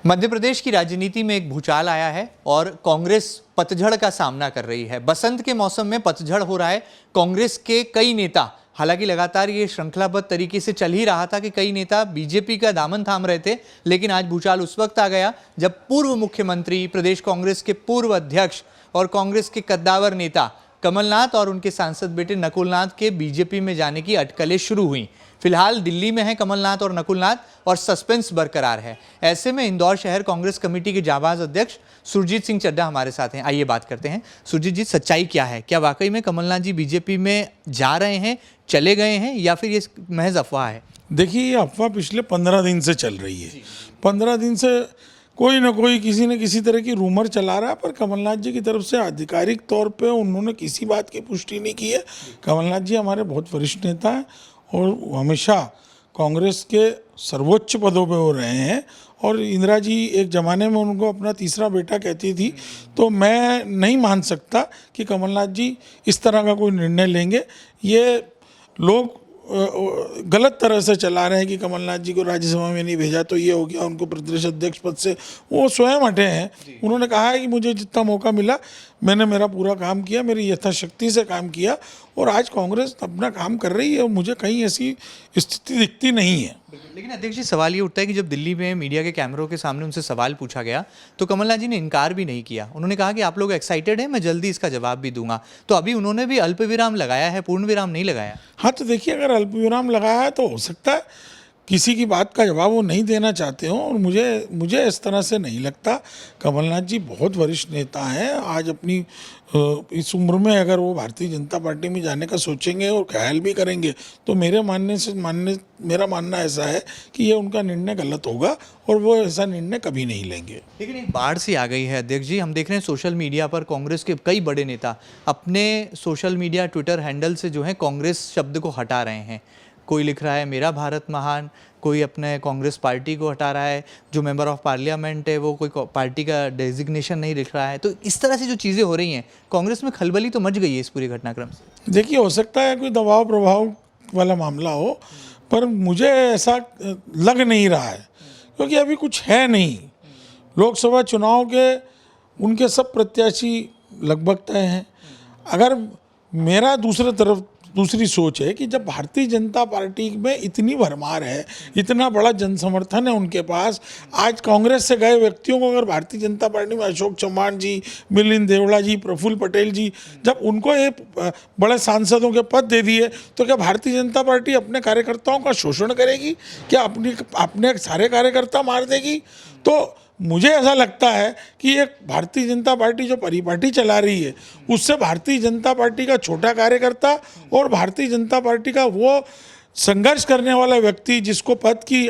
मध्य प्रदेश की राजनीति में एक भूचाल आया है और कांग्रेस पतझड़ का सामना कर रही है। बसंत के मौसम में पतझड़ हो रहा है। कांग्रेस के कई नेता, हालांकि लगातार ये श्रृंखलाबद्ध तरीके से चल ही रहा था कि कई नेता बीजेपी का दामन थाम रहे थे, लेकिन आज भूचाल उस वक्त आ गया जब पूर्व मुख्यमंत्री, प्रदेश कांग्रेस के पूर्व अध्यक्ष और कांग्रेस के कद्दावर नेता कमलनाथ और उनके सांसद बेटे नकुलनाथ के बीजेपी में जाने की अटकलें शुरू हुई। फिलहाल दिल्ली में हैं कमलनाथ और नकुलनाथ और सस्पेंस बरकरार है। ऐसे में इंदौर शहर कांग्रेस कमेटी के जाबाज अध्यक्ष सुरजीत सिंह चड्ढा हमारे साथ हैं। आइए बात करते हैं। सुरजीत जी, सच्चाई क्या है? क्या वाकई में कमलनाथ जी बीजेपी में जा रहे हैं, चले गए हैं, या फिर ये महज अफवाह है? देखिए, ये अफवाह पिछले 15 दिन से चल रही है। 15 दिन से कोई ना कोई किसी न किसी तरह की रूमर चला रहा है, पर कमलनाथ जी की तरफ से आधिकारिक तौर पे उन्होंने किसी बात की पुष्टि नहीं की है। कमलनाथ जी हमारे बहुत वरिष्ठ नेता हैं और हमेशा कांग्रेस के सर्वोच्च पदों पे हो रहे हैं। और इंदिरा जी एक ज़माने में उनको अपना तीसरा बेटा कहती थी, तो मैं नहीं मान सकता कि कमलनाथ जी इस तरह का कोई निर्णय लेंगे। ये लोग गलत तरह से चला रहे हैं कि कमलनाथ जी को राज्यसभा में नहीं भेजा तो ये हो गया, उनको प्रदेश अध्यक्ष पद से वो स्वयं हटे हैं। उन्होंने कहा है कि मुझे जितना मौका मिला मैंने मेरा पूरा काम किया, मेरी यथाशक्ति से काम किया, और आज कांग्रेस अपना काम कर रही है और मुझे कहीं ऐसी स्थिति दिखती नहीं है। लेकिन अध्यक्ष जी, सवाल ये उठता है कि जब दिल्ली में मीडिया के कैमरों के सामने उनसे सवाल पूछा गया तो कमलनाथ जी ने इनकार भी नहीं किया। उन्होंने कहा कि आप लोग एक्साइटेड हैं, मैं जल्दी इसका जवाब भी दूंगा। तो अभी उन्होंने भी अल्प विराम लगाया है, पूर्ण विराम नहीं लगाया। हाँ, तो देखिए, अगर अल्प विराम लगाया है तो हो सकता है किसी की बात का जवाब वो नहीं देना चाहते हो, और मुझे इस तरह से नहीं लगता। कमलनाथ जी बहुत वरिष्ठ नेता हैं। आज अपनी इस उम्र में अगर वो भारतीय जनता पार्टी में जाने का सोचेंगे और ख्याल भी करेंगे तो मेरा मानना ऐसा है कि ये उनका निर्णय गलत होगा और वो ऐसा निर्णय कभी नहीं लेंगे। लेकिन एक बाढ़ सी आ गई है अध्यक्ष जी। हम देख रहे हैं सोशल मीडिया पर कांग्रेस के कई बड़े नेता अपने सोशल मीडिया ट्विटर हैंडल से जो है कांग्रेस शब्द को हटा रहे हैं। कोई लिख रहा है मेरा भारत महान, कोई अपने कांग्रेस पार्टी को हटा रहा है, जो मेंबर ऑफ पार्लियामेंट है वो कोई पार्टी का डेजिग्नेशन नहीं लिख रहा है। तो इस तरह से जो चीज़ें हो रही हैं, कांग्रेस में खलबली तो मच गई है इस पूरे घटनाक्रम से। देखिए, हो सकता है कोई दबाव प्रभाव वाला मामला हो, पर मुझे ऐसा लग नहीं रहा है, क्योंकि अभी कुछ है नहीं। लोकसभा चुनाव के उनके सब प्रत्याशी लगभग तय हैं। अगर मेरा दूसरी सोच है कि जब भारतीय जनता पार्टी में इतनी भरमार है, इतना बड़ा जन समर्थन है उनके पास, आज कांग्रेस से गए व्यक्तियों को अगर भारतीय जनता पार्टी में अशोक चौहान जी, मिलिंद देवड़ा जी, प्रफुल्ल पटेल जी, जब उनको ये बड़े सांसदों के पद दे दिए, तो क्या भारतीय जनता पार्टी अपने कार्यकर्ताओं का शोषण करेगी? क्या अपने सारे कार्यकर्ता मार देगी? तो मुझे ऐसा लगता है कि एक भारतीय जनता पार्टी जो परिपाटी चला रही है, उससे भारतीय जनता पार्टी का छोटा कार्यकर्ता और भारतीय जनता पार्टी का वो संघर्ष करने वाला व्यक्ति जिसको पद की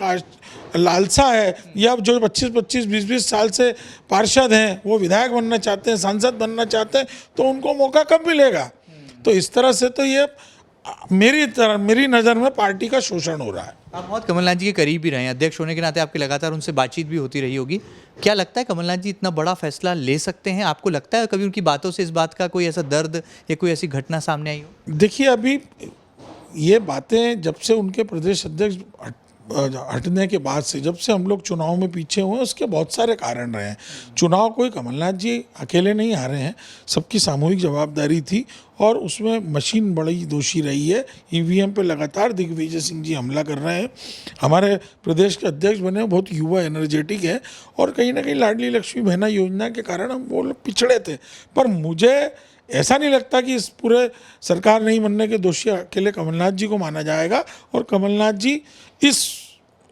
लालसा है, या जो 25-25, 20-20 साल से पार्षद हैं, वो विधायक बनना चाहते हैं, सांसद बनना चाहते हैं, तो उनको मौका कब मिलेगा? तो इस तरह से तो ये मेरी नज़र में पार्टी का शोषण हो रहा है। आप बहुत कमलनाथ जी के करीब भी रहे हैं, अध्यक्ष होने के नाते आपकी लगातार उनसे बातचीत भी होती रही होगी। क्या लगता है कमलनाथ जी इतना बड़ा फैसला ले सकते हैं? आपको लगता है कभी उनकी बातों से इस बात का कोई ऐसा दर्द या कोई ऐसी घटना सामने आई हो? देखिए, अभी ये बातें जब से उनके प्रदेश अध्यक्ष हटने के बाद से, जब से हम लोग चुनाव में पीछे हुए, उसके बहुत सारे कारण रहे हैं। चुनाव कोई कमलनाथ जी अकेले नहीं हारे हैं, सबकी सामूहिक जवाबदारी थी, और उसमें मशीन बड़ी दोषी रही है। ईवीएम पे लगातार दिग्विजय सिंह जी हमला कर रहे हैं। हमारे प्रदेश के अध्यक्ष बने बहुत युवा एनर्जेटिक है, और कहीं ना कहीं लाडली लक्ष्मी बहना योजना के कारण हम वो लोग पिछड़े थे। पर मुझे ऐसा नहीं लगता कि इस पूरे सरकार नहीं बनने के दोषी अकेले कमलनाथ जी को माना जाएगा। और कमलनाथ जी इस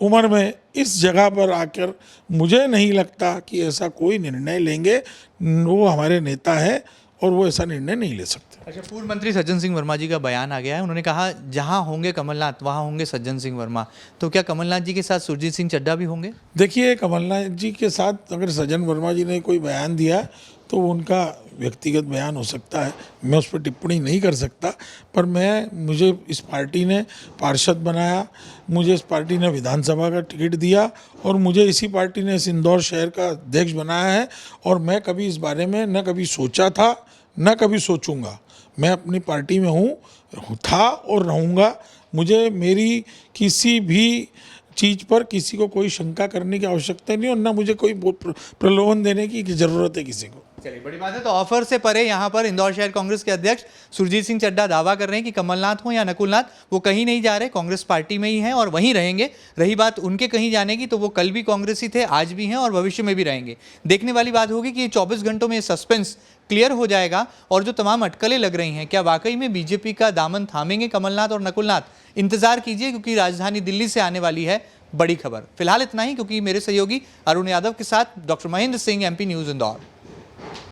उम्र में इस जगह पर आकर मुझे नहीं लगता कि ऐसा कोई निर्णय लेंगे। वो हमारे नेता है और वो ऐसा निर्णय नहीं ले सकते। अच्छा, पूर्व मंत्री सज्जन सिंह वर्मा जी का बयान आ गया है। उन्होंने कहा जहां होंगे कमलनाथ वहां होंगे सज्जन सिंह वर्मा। तो क्या कमलनाथ जी के साथ सुरजीत सिंह चड्ढा भी होंगे? देखिए, कमलनाथ जी के साथ अगर सज्जन वर्मा जी ने कोई बयान दिया तो उनका व्यक्तिगत बयान हो सकता है, मैं उस पर टिप्पणी नहीं कर सकता। पर मुझे इस पार्टी ने पार्षद बनाया, मुझे इस पार्टी ने विधानसभा का टिकट दिया, और मुझे इसी पार्टी ने इस इंदौर शहर का अध्यक्ष बनाया है। और मैं कभी इस बारे में न कभी सोचा था न कभी सोचूंगा। मैं अपनी पार्टी में था और रहूँगा। मुझे मेरी किसी भी चीज़ पर किसी को कोई शंका करने की आवश्यकता नहीं और ना मुझे कोई प्रलोभन देने की ज़रूरत है किसी को। चलिए, बड़ी बात है। तो ऑफर से परे यहाँ पर इंदौर शहर कांग्रेस के अध्यक्ष सुरजीत सिंह चड्डा दावा कर रहे हैं कि कमलनाथ हो या नकुलनाथ, वो कहीं नहीं जा रहे, कांग्रेस पार्टी में ही हैं और वहीं रहेंगे। रही बात उनके कहीं जाने की, तो वो कल भी कांग्रेसी थे, आज भी हैं और भविष्य में भी रहेंगे। देखने वाली बात होगी कि ये 24 घंटों में सस्पेंस क्लियर हो जाएगा और जो तमाम अटकलें लग रही हैं, क्या वाकई में बीजेपी का दामन थामेंगे कमलनाथ और नकुलनाथ? इंतजार कीजिए, क्योंकि राजधानी दिल्ली से आने वाली है बड़ी खबर। फिलहाल इतना ही, क्योंकि मेरे सहयोगी अरुण यादव के साथ doctor Mahendra Singh, MP news Indore.